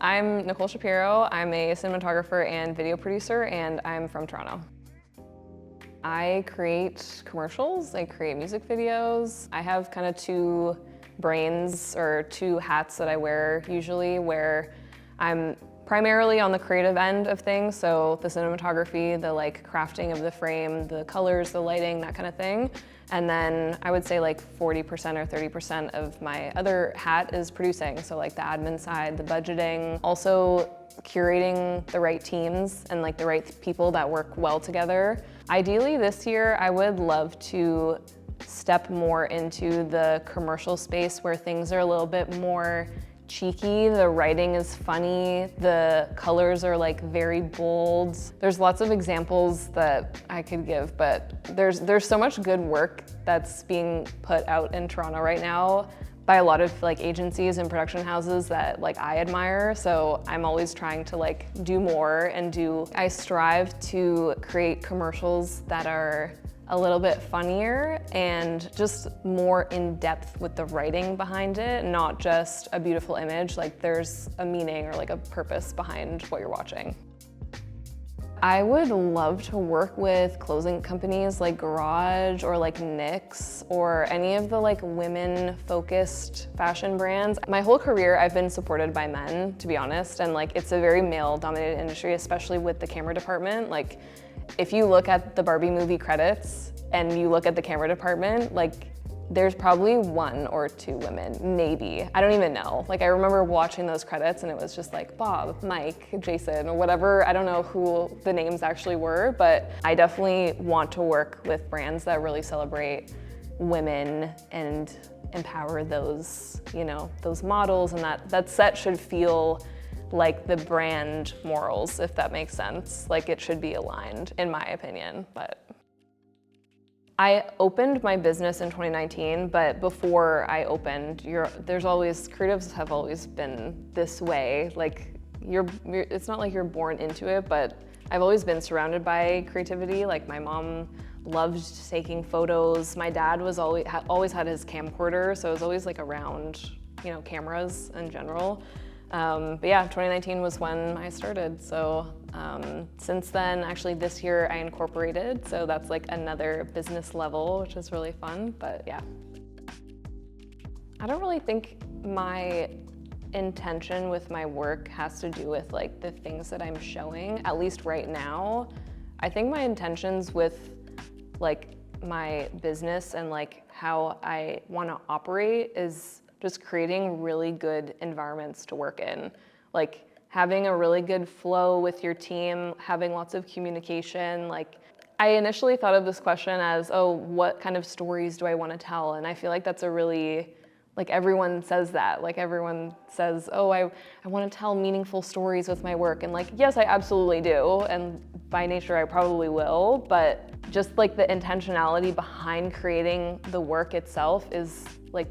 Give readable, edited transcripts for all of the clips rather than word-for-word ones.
I'm Nicole Shapiro. I'm a cinematographer and video producer, and I'm from Toronto. I create commercials, I create music videos. I have kind of two brains or two hats that I wear usually, where I'm primarily on the creative end of things, so the cinematography, the crafting of the frame, the colors, the lighting, that kind of thing. And then I would say 40% or 30% of my other hat is producing, so the admin side, the budgeting, also curating the right teams and the right people that work well together. Ideally this year, I would love to step more into the commercial space where things are a little bit more cheeky, the writing is funny, the colors are very bold. There's lots of examples that I could give, but there's so much good work that's being put out in Toronto right now by a lot of agencies and production houses that I admire. So I'm always trying to do more and I strive to create commercials that are a little bit funnier and just more in depth with the writing behind it, not just a beautiful image. There's a meaning or a purpose behind what you're watching. I would love to work with clothing companies like Garage or NYX or any of the women-focused fashion brands. My whole career I've been supported by men, to be honest, and it's a very male-dominated industry, especially with the camera department. If you look at the Barbie movie credits and you look at the camera department, there's probably one or two women, maybe. I don't even know. I remember watching those credits and it was just Bob, Mike, Jason, or whatever. I don't know who the names actually were, but I definitely want to work with brands that really celebrate women and empower those, those models, and that set should feel like the brand morals, if that makes sense. It should be aligned, in my opinion, but. I opened my business in 2019, but before I opened, creatives have always been this way. It's not like you're born into it, but I've always been surrounded by creativity. My mom loved taking photos. My dad was always had his camcorder, so I was always around, cameras in general. But yeah, 2019 was when I started. So since then, actually this year I incorporated. So that's another business level, which is really fun, but yeah. I don't really think my intention with my work has to do with the things that I'm showing, at least right now. I think my intentions with my business and how I want to operate is just creating really good environments to work in. Having a really good flow with your team, having lots of communication. I initially thought of this question as, oh, what kind of stories do I want to tell? And I feel that's a really, everyone says that. Everyone says, oh, I want to tell meaningful stories with my work. And yes, I absolutely do. And by nature, I probably will. But just the intentionality behind creating the work itself is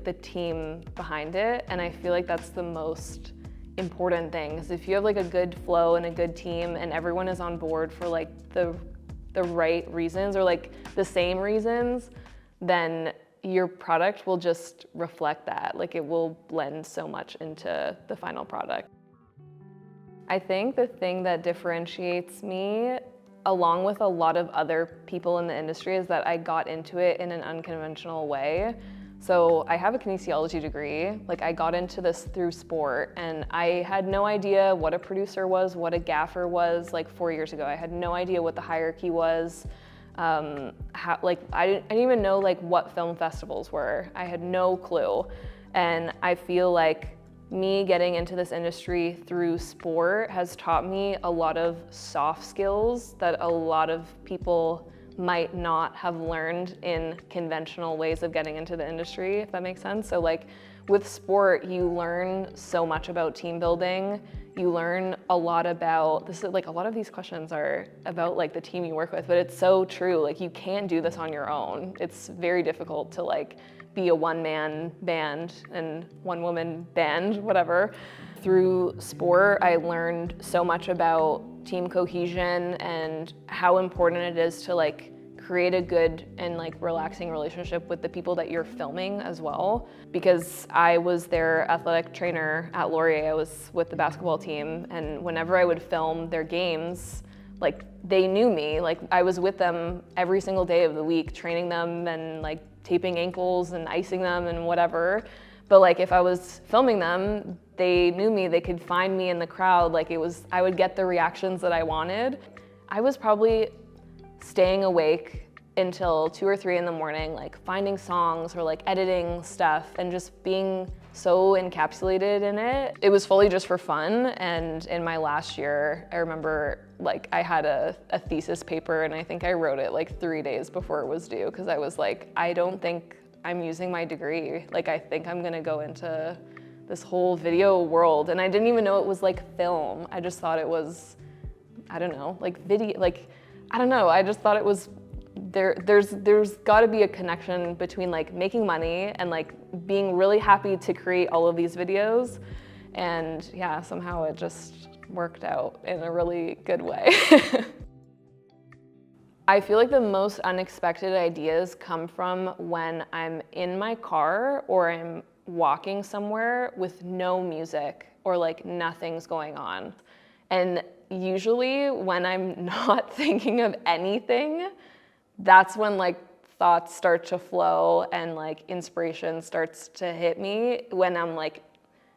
the team behind it. And I feel that's the most important thing, because if you have a good flow and a good team and everyone is on board for the right reasons or the same reasons, then your product will just reflect that. It will blend so much into the final product. I think the thing that differentiates me, along with a lot of other people in the industry, is that I got into it in an unconventional way. So I have a kinesiology degree. I got into this through sport, and I had no idea what a producer was, what a gaffer was 4 years ago. I had no idea what the hierarchy was. I didn't even know what film festivals were. I had no clue. And I feel me getting into this industry through sport has taught me a lot of soft skills that a lot of people might not have learned in conventional ways of getting into the industry, if that makes sense. So with sport, you learn so much about team building. You learn a lot about, a lot of these questions are about the team you work with, but it's so true. You can't do this on your own. It's very difficult to be a one-man band and one-woman band, whatever. Through sport, I learned so much about team cohesion and how important it is to create a good and like relaxing relationship with the people that you're filming as well. Because I was their athletic trainer at Laurier, I was with the basketball team, and whenever I would film their games, like they knew me, like I was with them every single day of the week, training them and like taping ankles and icing them and whatever. But like if I was filming them, they knew me, they could find me in the crowd, like I would get the reactions that I wanted. I was probably staying awake until 2 or 3 in the morning, like finding songs or like editing stuff and just being so encapsulated in it. It was fully just for fun. And in my last year, I remember like I had a thesis paper and I think I wrote it like 3 days before it was due because I was like, I don't think I'm using my degree. Like I think I'm gonna go into this whole video world. And I didn't even know it was like film. I just thought it was, I don't know, like video, like, I don't know. I just thought it was, there's gotta be a connection between like making money and like being really happy to create all of these videos. And yeah, somehow it just worked out in a really good way. I feel like the most unexpected ideas come from when I'm in my car or I'm walking somewhere with no music or like nothing's going on. And usually when I'm not thinking of anything, that's when like thoughts start to flow and like inspiration starts to hit me when I'm like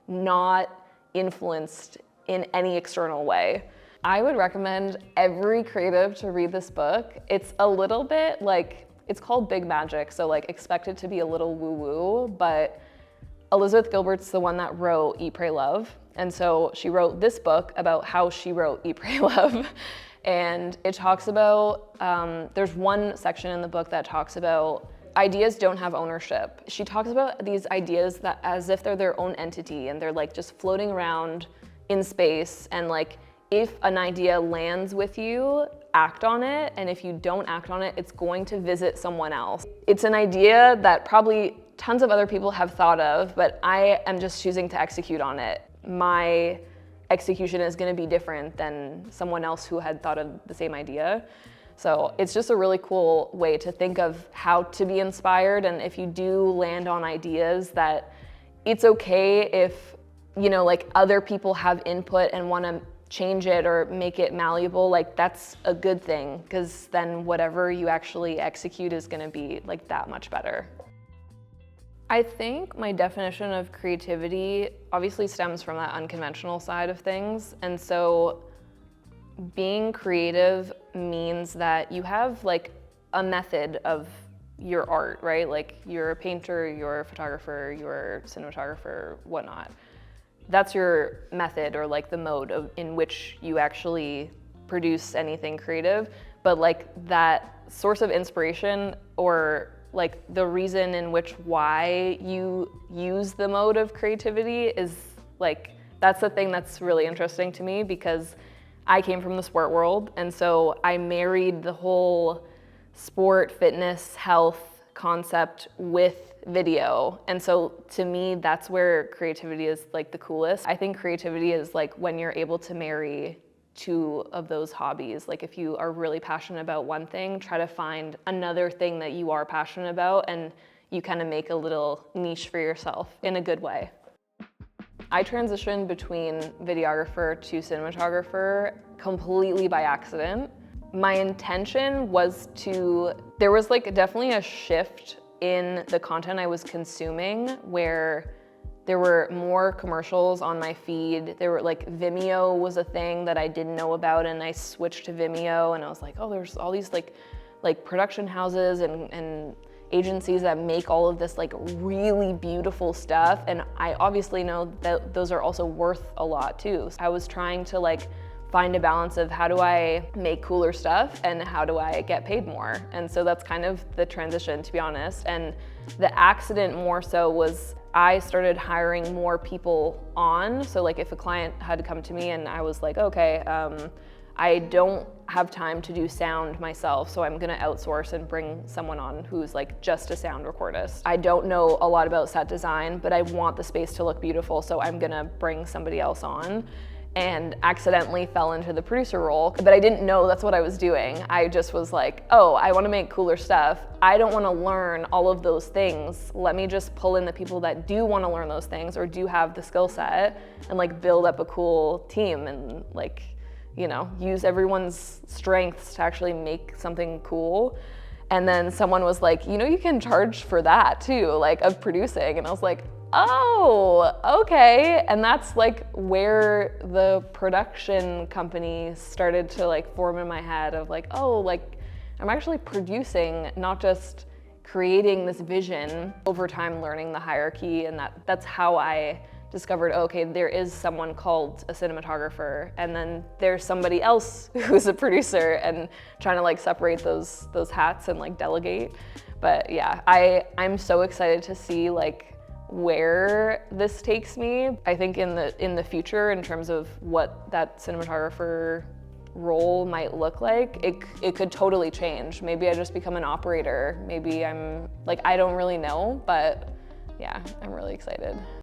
not influenced in any external way. I would recommend every creative to read this book. It's a little bit like, it's called Big Magic, so like expect it to be a little woo-woo, but Elizabeth Gilbert's the one that wrote Eat, Pray, Love. And so she wrote this book about how she wrote Eat, Pray, Love. And it talks about, there's one section in the book that talks about ideas don't have ownership. She talks about these ideas that as if they're their own entity and they're like just floating around in space, and like if an idea lands with you, act on it, and if you don't act on it, it's going to visit someone else. It's an idea that probably tons of other people have thought of, but I am just choosing to execute on it. My execution is going to be different than someone else who had thought of the same idea. So it's just a really cool way to think of how to be inspired, and if you do land on ideas, that it's okay if, you know, like other people have input and want to change it or make it malleable, like that's a good thing, because then whatever you actually execute is going to be like that much better. I think my definition of creativity obviously stems from that unconventional side of things. And so being creative means that you have like a method of your art, right? Like you're a painter, you're a photographer, you're a cinematographer, whatnot. That's your method, or like the mode in which you actually produce anything creative. But like that source of inspiration, or like the reason in which why you use the mode of creativity is like, that's the thing that's really interesting to me, because I came from the sport world, and so I married the whole sport, fitness, health concept with video. And so to me, that's where creativity is like the coolest. I think creativity is like when you're able to marry two of those hobbies. Like if you are really passionate about one thing, try to find another thing that you are passionate about, and you kind of make a little niche for yourself in a good way. I transitioned between videographer to cinematographer completely by accident. My intention was there was like definitely a shift in the content I was consuming, where there were more commercials on my feed. There were like, Vimeo was a thing that I didn't know about, and I switched to Vimeo, and I was like, oh, there's all these like production houses and agencies that make all of this like really beautiful stuff, and I obviously know that those are also worth a lot too. I was trying to like find a balance of how do I make cooler stuff and how do I get paid more. And so that's kind of the transition, to be honest. And the accident more so was I started hiring more people on. So like if a client had come to me and I was like, okay, I don't have time to do sound myself, so I'm gonna outsource and bring someone on who's like just a sound recordist. I don't know a lot about set design, but I want the space to look beautiful, so I'm gonna bring somebody else on. and accidentally fell into the producer role, but I didn't know that's what I was doing. I just was like, oh, I want to make cooler stuff. I don't want to learn all of those things. Let me just pull in the people that do want to learn those things or do have the skill set and like build up a cool team and like, you know, use everyone's strengths to actually make something cool. And then someone was like, you know, you can charge for that too, like of producing. And I was like, oh, okay. And that's like where the production company started to like form in my head of like, oh, like I'm actually producing, not just creating this vision. Over time, learning the hierarchy, and that's how I discovered, okay, there is someone called a cinematographer, and then there's somebody else who's a producer, and trying to like separate those hats and like delegate. But yeah, I'm so excited to see like where this takes me. I think in the future, in terms of what that cinematographer role might look like, it could totally change. Maybe I just become an operator. Maybe I'm like, I don't really know, but yeah, I'm really excited.